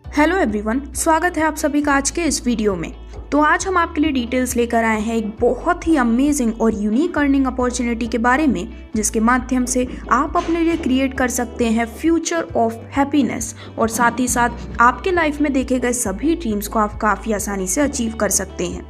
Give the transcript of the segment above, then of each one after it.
Hello everyone, स्वागत है आप सभी का आज के इस वीडियो में। तो आज हम आपके लिए डिटेल्स लेकर आए हैं एक बहुत ही अमेजिंग और यूनिक अर्निंग अपॉर्चुनिटी के बारे में, जिसके माध्यम से आप अपने लिए क्रिएट कर सकते हैं फ्यूचर ऑफ हैप्पीनेस और साथ ही साथ आपके लाइफ में देखे गए सभी ड्रीम्स को आप काफ़ी आसानी से अचीव कर सकते हैं।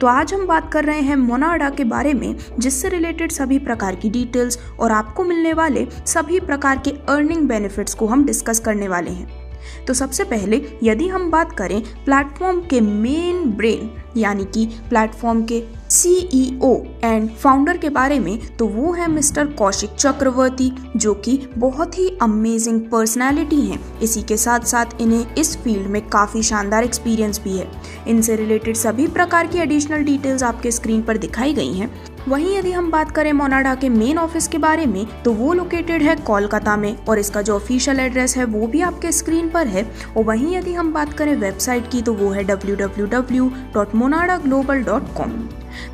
तो आज हम बात कर रहे हैं मोनाडा के बारे में, जिससे रिलेटेड सभी प्रकार की डिटेल्स और आपको मिलने वाले सभी प्रकार के अर्निंग बेनिफिट्स को हम डिस्कस करने वाले हैं। तो सबसे पहले यदि हम बात करें प्लेटफॉर्म के मेन ब्रेन यानी कि प्लेटफॉर्म के CEO एंड फाउंडर के बारे में, तो वो है मिस्टर कौशिक चक्रवर्ती, जो कि बहुत ही अमेजिंग पर्सनालिटी हैं। इसी के साथ साथ इन्हें इस फील्ड में काफ़ी शानदार एक्सपीरियंस भी है। इनसे रिलेटेड सभी प्रकार की एडिशनल डिटेल्स आपके स्क्रीन पर दिखाई गई हैं। वहीं यदि हम बात करें मोनाडा के मेन ऑफिस के बारे में, तो वो लोकेटेड है कोलकाता में और इसका जो ऑफिशियल एड्रेस है वो भी आपके स्क्रीन पर है। और वहीं यदि हम बात करें वेबसाइट की, तो वो है www.monadaglobal.com।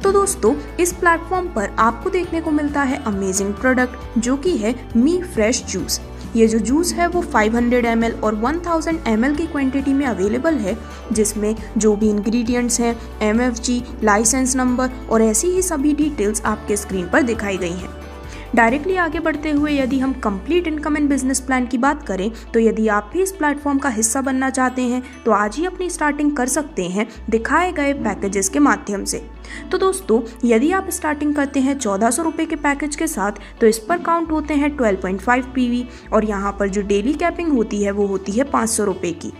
तो दोस्तों, इस प्लेटफॉर्म पर आपको देखने को मिलता है अमेजिंग प्रोडक्ट, जो कि है मी फ्रेश जूस। ये जो जूस है वो 500 ml और 1000 ml की क्वांटिटी में अवेलेबल है, जिसमें जो भी इंग्रेडिएंट्स हैं, MFG, लाइसेंस नंबर और ऐसी ही सभी डिटेल्स आपके स्क्रीन पर दिखाई गई हैं। डायरेक्टली आगे बढ़ते हुए यदि हम complete income and business plan की बात करें, तो यदि आप भी इस प्लेटफॉर्म का हिस्सा बनना चाहते हैं तो आज ही अपनी स्टार्टिंग कर सकते हैं दिखाए गए पैकेजेस के माध्यम से। तो दोस्तों, यदि आप स्टार्टिंग करते हैं 1400 रुपये के पैकेज के साथ, तो इस पर काउंट होते हैं 12.5 PV और यहाँ पर जो डेली कैपिंग होती है वो होती है 500 रुपये की।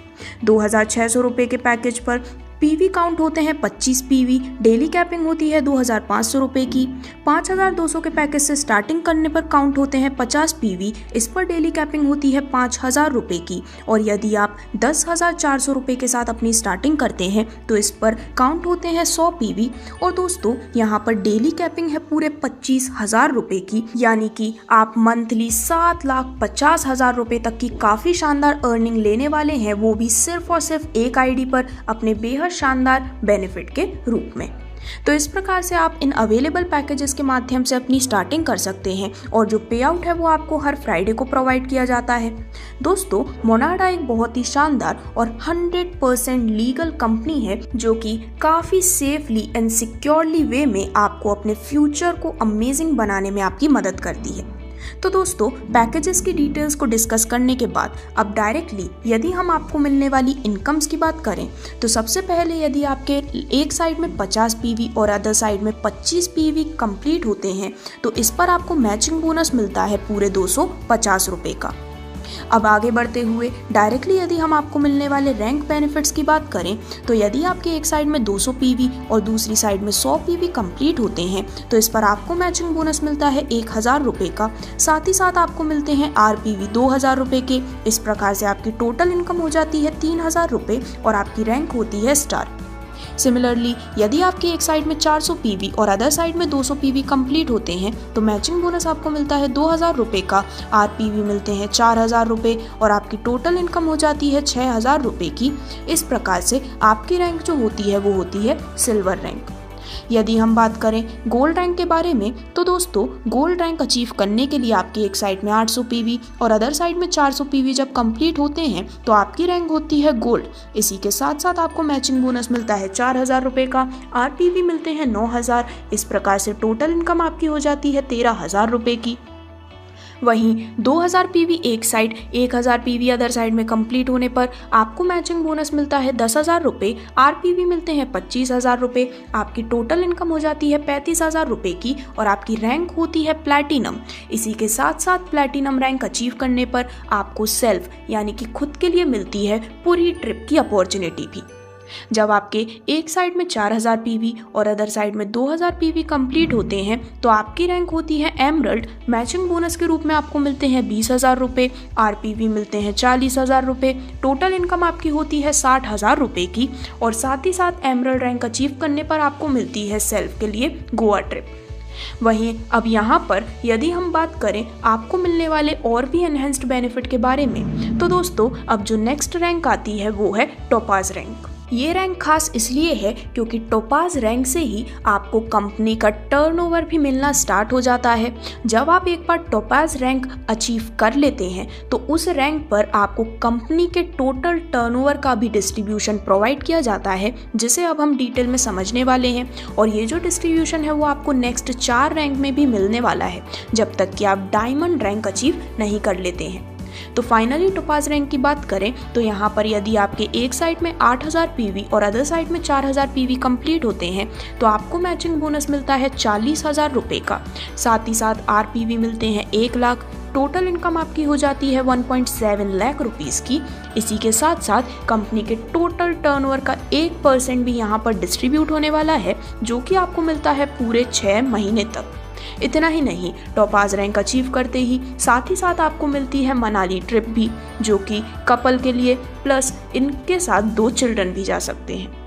2600 रुपये के पैकेज पर PV काउंट होते हैं 25 PV, डेली कैपिंग होती है 2500 रुपये की। 5200 के पैकेज से स्टार्टिंग करने पर काउंट होते हैं 50 PV, इस पर डेली कैपिंग होती है 5000 रुपये की। और यदि आप 10,400 रुपये के साथ अपनी स्टार्टिंग करते हैं तो इस पर काउंट होते हैं 100 PV। और दोस्तों, यहाँ पर डेली कैपिंग है पूरे 25,000 रुपये की, यानी कि आप मंथली 7,50,000 रुपये तक की काफ़ी शानदार अर्निंग लेने वाले हैं, वो भी सिर्फ और सिर्फ एक ID पर अपने बेहद शानदार बेनिफिट के रूप में। तो इस प्रकार से आप इन अवेलेबल पैकेजेस के माध्यम से अपनी स्टार्टिंग कर सकते हैं और जो पे आउट है वो आपको हर फ्राइडे को प्रोवाइड किया जाता है। दोस्तों, मोनाडा एक बहुत ही शानदार और 100% लीगल कंपनी है, जो कि काफ़ी सेफली एंड सिक्योरली वे में आपको अपने फ्यूचर को अमेजिंग बनाने में आपकी मदद करती है। तो दोस्तों, पैकेजेस की डिटेल्स को डिस्कस करने के बाद अब डायरेक्टली यदि हम आपको मिलने वाली इनकम्स की बात करें, तो सबसे पहले यदि आपके एक साइड में 50 PV और अदर साइड में 25 PV कंप्लीट होते हैं, तो इस पर आपको मैचिंग बोनस मिलता है पूरे 250 रुपये का। अब आगे बढ़ते हुए डायरेक्टली यदि हम आपको मिलने वाले रैंक बेनिफिट्स की बात करें, तो यदि आपके एक साइड में 200 PV और दूसरी साइड में 100 PV कंप्लीट होते हैं, तो इस पर आपको मैचिंग बोनस मिलता है 1000 रुपये का। साथ ही साथ आपको मिलते हैं RPV 2000 रुपये के। इस प्रकार से आपकी टोटल इनकम हो जाती है 3000 रुपये और आपकी रैंक होती है स्टार। सिमिलरली, यदि आपकी एक साइड में 400 PV और अदर साइड में 200 PV कंप्लीट होते हैं, तो मैचिंग बोनस आपको मिलता है 2000 रुपये का। RPV मिलते हैं 4000 रुपये और आपकी टोटल इनकम हो जाती है 6000 रुपये की। इस प्रकार से आपकी रैंक जो होती है वो होती है सिल्वर रैंक। यदि हम बात करें गोल्ड रैंक के बारे में, तो दोस्तों, गोल्ड रैंक अचीव करने के लिए आपकी एक साइड में 800 PV और अदर साइड में 400 PV जब कंप्लीट होते हैं, तो आपकी रैंक होती है गोल्ड। इसी के साथ साथ आपको मैचिंग बोनस मिलता है 4000 रुपये का। RPV मिलते हैं 9000। इस प्रकार से टोटल इनकम आपकी हो जाती है 13000 रुपये की। वहीं 2000 PV एक साइड, 1000 PV अदर साइड में कंप्लीट होने पर आपको मैचिंग बोनस मिलता है 10,000 रुपये। RPV मिलते हैं 25,000 रुपये। आपकी टोटल इनकम हो जाती है 35,000 रुपये की और आपकी रैंक होती है प्लैटिनम। इसी के साथ साथ प्लैटिनम रैंक अचीव करने पर आपको सेल्फ यानी कि खुद के लिए मिलती है पूरी ट्रिप की अपॉर्चुनिटी भी। जब आपके एक साइड में 4000 PV और अदर साइड में 2000 PV कंप्लीट होते हैं, तो आपकी रैंक होती है एमरल्ड। मैचिंग बोनस के रूप में आपको मिलते हैं 20,000 रुपये। RPV मिलते हैं 40,000 रुपये। टोटल इनकम आपकी होती है 60,000 रुपये की और साथ ही साथ एमरल्ड रैंक अचीव करने पर आपको मिलती है सेल्फ के लिए गोवा ट्रिप। वहीं अब यहाँ पर यदि हम बात करें आपको मिलने वाले और भी एनहेंस्ड बेनिफिट के बारे में, तो दोस्तों, अब जो नेक्स्ट रैंक आती है वो है टोपाज रैंक। ये रैंक खास इसलिए है क्योंकि टोपाज रैंक से ही आपको कंपनी का टर्नओवर भी मिलना स्टार्ट हो जाता है। जब आप एक बार टोपाज रैंक अचीव कर लेते हैं तो उस रैंक पर आपको कंपनी के टोटल टर्नओवर का भी डिस्ट्रीब्यूशन प्रोवाइड किया जाता है, जिसे अब हम डिटेल में समझने वाले हैं। और ये जो डिस्ट्रीब्यूशन है वो आपको नेक्स्ट 4 रैंक में भी मिलने वाला है, जब तक कि आप डायमंड रैंक अचीव नहीं कर लेते हैं। तो फाइनली टोपाज रैंक की बात करें तो यहाँ पर यदि आपके एक साइड में 8000 पीवी और अदर साइड में 4000 पीवी कंप्लीट होते हैं तो आपको मैचिंग बोनस मिलता है 40,000 रुपये का। साथ ही साथ आरपीवी मिलते हैं 1 लाख। टोटल इनकम आपकी हो जाती है 1.7 लाख रुपीस की। इसी के साथ साथ कंपनी के टोटल टर्नओवर का 1% भी यहाँ पर डिस्ट्रीब्यूट होने वाला है, जो कि आपको मिलता है पूरे 6 महीने तक। इतना ही नहीं, टोपाज रैंक अचीव करते ही साथ आपको मिलती है मनाली ट्रिप भी, जो कि कपल के लिए, प्लस इनके साथ 2 चिल्ड्रन भी जा सकते हैं।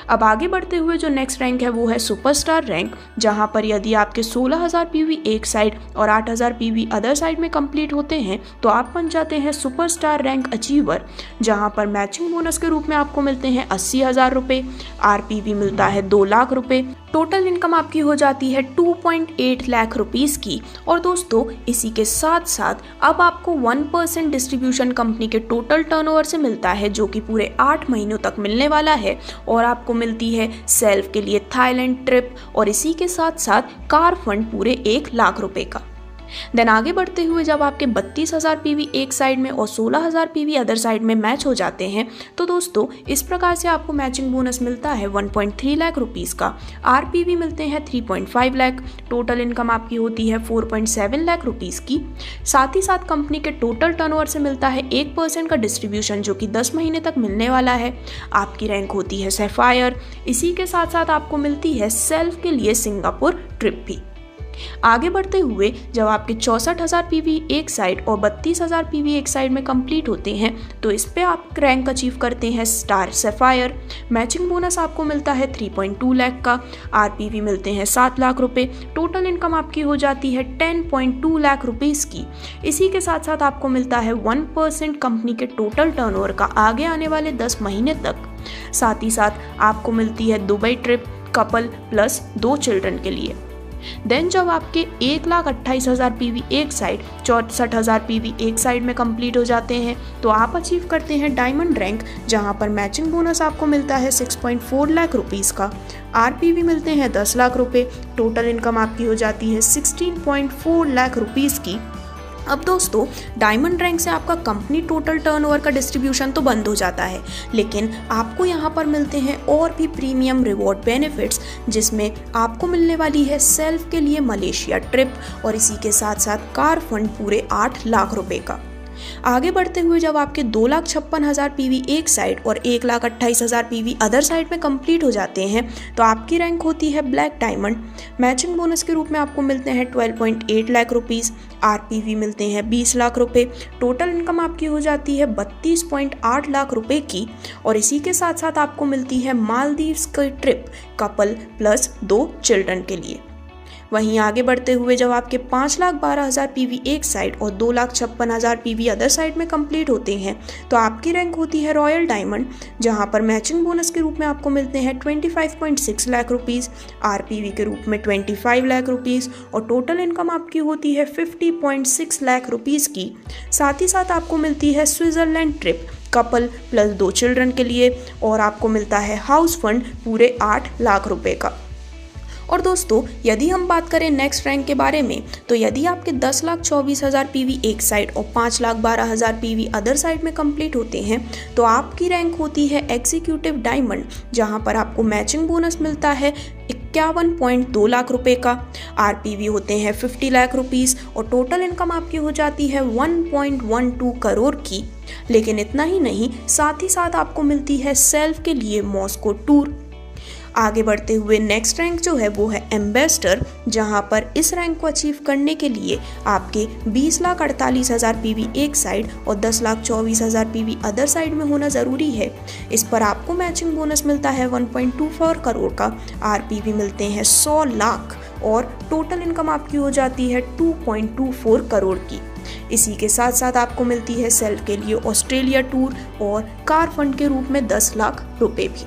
अब आगे बढ़ते हुए जो नेक्स्ट रैंक है वो है सुपरस्टार रैंक, जहां पर यदि आपके 16,000 पीवी एक साइड और 8,000 पीवी अदर साइड में कंप्लीट होते हैं तो आप बन जाते हैं सुपरस्टार रैंक अचीवर, जहां पर मैचिंग बोनस के रूप में आपको मिलते हैं 80,000 रुपये, आरपीवी मिलता है 2 लाख रुपये। टोटल इनकम आपकी हो जाती है 2.8 लाख रुपीस की। और दोस्तों, इसी के साथ साथ अब आपको 1% डिस्ट्रीब्यूशन कंपनी के टोटल टर्नओवर से मिलता है, जो कि पूरे 8 महीनों तक मिलने वाला है। और आपको मिलती है सेल्फ के लिए थाईलैंड ट्रिप, और इसी के साथ साथ कार फंड पूरे 1 लाख रुपए का। देन आगे बढ़ते हुए जब आपके 32,000 पीवी एक साइड में और 16,000 पीवी अदर साइड में मैच हो जाते हैं तो दोस्तों इस प्रकार से आपको मैचिंग बोनस मिलता है 1.3 लाख रुपीस का। आरपीवी मिलते हैं 3.5 लाख। टोटल इनकम आपकी होती है 4.7 लाख रुपीस की। साथ ही साथ कंपनी के टोटल टर्नओवर से मिलता है 1% का डिस्ट्रीब्यूशन, जो कि 10 महीने तक मिलने वाला है। आपकी रैंक होती है सैफायर। इसी के साथ साथ आपको मिलती है सेल्फ के लिए सिंगापुर ट्रिप भी। आगे बढ़ते हुए जब आपके 64,000 पीवी एक साइड और 32,000 पीवी एक साइड में कंप्लीट होते हैं तो इस पे आप रैंक अचीव करते हैं स्टार सैफायर। मैचिंग बोनस आपको मिलता है 3.2 लाख का। आरपीवी मिलते हैं 7 लाख रुपए। टोटल इनकम आपकी हो जाती है 10.2 लाख रुपीस की। इसी के साथ साथ आपको मिलता है 1% कंपनी के टोटल टर्नओवर का आगे आने वाले 10 महीने तक। साथ ही साथ आपको मिलती है Dubai trip, couple plus 2 children के लिए। देन जब आपके 1,28,000 पीवी एक साइड, 64,000 पीवी एक साइड में कंप्लीट हो जाते हैं तो आप अचीव करते हैं डायमंड रैंक, जहां पर मैचिंग बोनस आपको मिलता है 6.4 लाख रुपीस का। आरपीवी मिलते हैं 10 लाख रुपए। टोटल इनकम आपकी हो जाती है 16.4 लाख रुपीस की। अब दोस्तों, डायमंड रैंक से आपका कंपनी टोटल टर्नओवर का डिस्ट्रीब्यूशन तो बंद हो जाता है, लेकिन आपको यहाँ पर मिलते हैं और भी प्रीमियम रिवॉर्ड बेनिफिट्स, जिसमें आपको मिलने वाली है सेल्फ के लिए मलेशिया ट्रिप और इसी के साथ साथ कार फंड पूरे 8 लाख रुपए का। आगे बढ़ते हुए जब आपके 2,56,000 पीवी एक साइड और 1,28,000 पीवी अदर साइड में कंप्लीट हो जाते हैं तो आपकी रैंक होती है ब्लैक डायमंड। मैचिंग बोनस के रूप में आपको मिलते हैं 12.8 लाख रुपीस। आरपीवी मिलते हैं 20 लाख रुपए। टोटल इनकम आपकी हो जाती है 32.8 लाख रुपए की। और इसी के साथ साथ आपको मिलती है मालदीव्स की ट्रिप, कपल प्लस 2 चिल्ड्रन के लिए। वहीं आगे बढ़ते हुए जब आपके 5,12,000 पीवी एक साइड और 2,56,000 पीवी अदर साइड में कंप्लीट होते हैं तो आपकी रैंक होती है रॉयल डायमंड, जहां पर मैचिंग बोनस के रूप में आपको मिलते हैं 25.6 लाख रुपीस, आरपीवी के रूप में 25 लाख रुपीस और टोटल इनकम आपकी होती है 50.6 लाख रुपीस की। साथ ही साथ आपको मिलती है Switzerland trip, couple plus 2 children के लिए और आपको मिलता है हाउस फंड पूरे 8 लाख रुपए का। और दोस्तों, यदि हम बात करें नेक्स्ट रैंक के बारे में तो यदि आपके 10,24,000 पीवी एक साइड और 5,12,000 पीवी अदर साइड में कंप्लीट होते हैं तो आपकी रैंक होती है एग्जीक्यूटिव डायमंड, जहां पर आपको मैचिंग बोनस मिलता है 51.2 लाख रुपए का। आरपीवी होते हैं 50 लाख रुपीस और टोटल इनकम आपकी हो जाती है 1.12 करोड़ की। लेकिन इतना ही नहीं, साथ ही साथ आपको मिलती है सेल्फ के लिए मॉस्को टूर। आगे बढ़ते हुए नेक्स्ट रैंक जो है वो है एम्बेसडर, जहां पर इस रैंक को अचीव करने के लिए आपके 20,48,000 पीवी एक साइड और 10,24,000 पीवी अदर साइड में होना ज़रूरी है। इस पर आपको मैचिंग बोनस मिलता है 1.24 करोड़ का। आरपीवी मिलते हैं 100 लाख और टोटल इनकम आपकी हो जाती है 2.24 करोड़ की। इसी के साथ साथ आपको मिलती है सेल्फ के लिए ऑस्ट्रेलिया टूर और कार फंड के रूप में 10 लाख रुपए भी।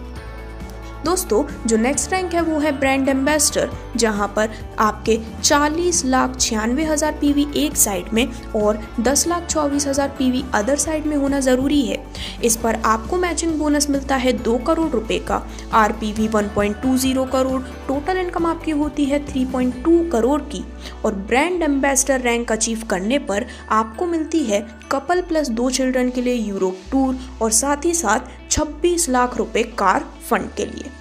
दोस्तों जो नेक्स्ट रैंक है वो है ब्रांड एम्बेसडर, जहां पर आपके 40,96,000 पीवी एक साइड में और 10,24,000 पीवी अदर साइड में होना ज़रूरी है। इस पर आपको मैचिंग बोनस मिलता है 2 करोड़ रुपए का, आरपीवी 1.20 करोड़, टोटल इनकम आपकी होती है 3.2 करोड़ की और ब्रांड एम्बेसडर रैंक अचीव करने पर आपको मिलती है कपल प्लस 2 चिल्ड्रन के लिए यूरोप टूर और साथ ही साथ 26 लाख रुपए कार फंड के लिए।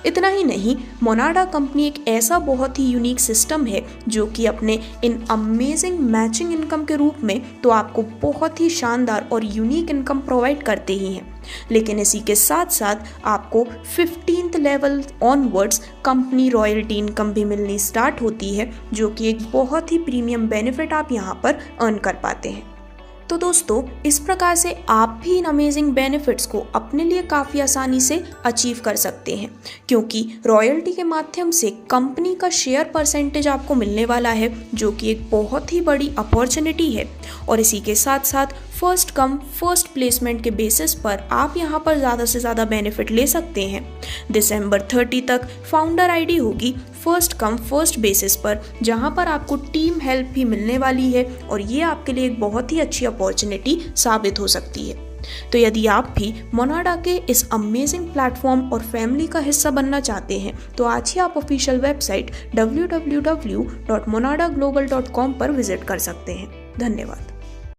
इतना ही नहीं, मोनाडा कंपनी एक ऐसा बहुत ही यूनिक सिस्टम है जो कि अपने इन अमेजिंग मैचिंग इनकम के रूप में तो आपको बहुत ही शानदार और यूनिक इनकम प्रोवाइड करते ही हैं, लेकिन इसी के साथ साथ आपको 15th level onwards company royalty income भी मिलनी स्टार्ट होती है, जो कि एक बहुत ही प्रीमियम बेनिफिट आप यहाँ पर अर्न कर पाते हैं। तो दोस्तों इस प्रकार से आप भी इन अमेजिंग बेनिफिट्स को अपने लिए काफ़ी आसानी से अचीव कर सकते हैं, क्योंकि रॉयल्टी के माध्यम से कंपनी का शेयर परसेंटेज आपको मिलने वाला है, जो कि एक बहुत ही बड़ी अपॉर्चुनिटी है। और इसी के साथ साथ फर्स्ट कम फर्स्ट प्लेसमेंट के बेसिस पर आप यहाँ पर ज़्यादा से ज़्यादा बेनिफिट ले सकते हैं। दिसंबर 30 तक फाउंडर आईडी होगी फर्स्ट कम फर्स्ट बेसिस पर, जहाँ पर आपको टीम हेल्प भी मिलने वाली है और ये आपके लिए एक बहुत ही अच्छी अपॉर्चुनिटी साबित हो सकती है। तो यदि आप भी मोनाडा के इस अमेजिंग प्लेटफॉर्म और फैमिली का हिस्सा बनना चाहते हैं तो आज ही आप ऑफिशियल वेबसाइट www.monadaglobal.com पर विजिट कर सकते हैं। धन्यवाद।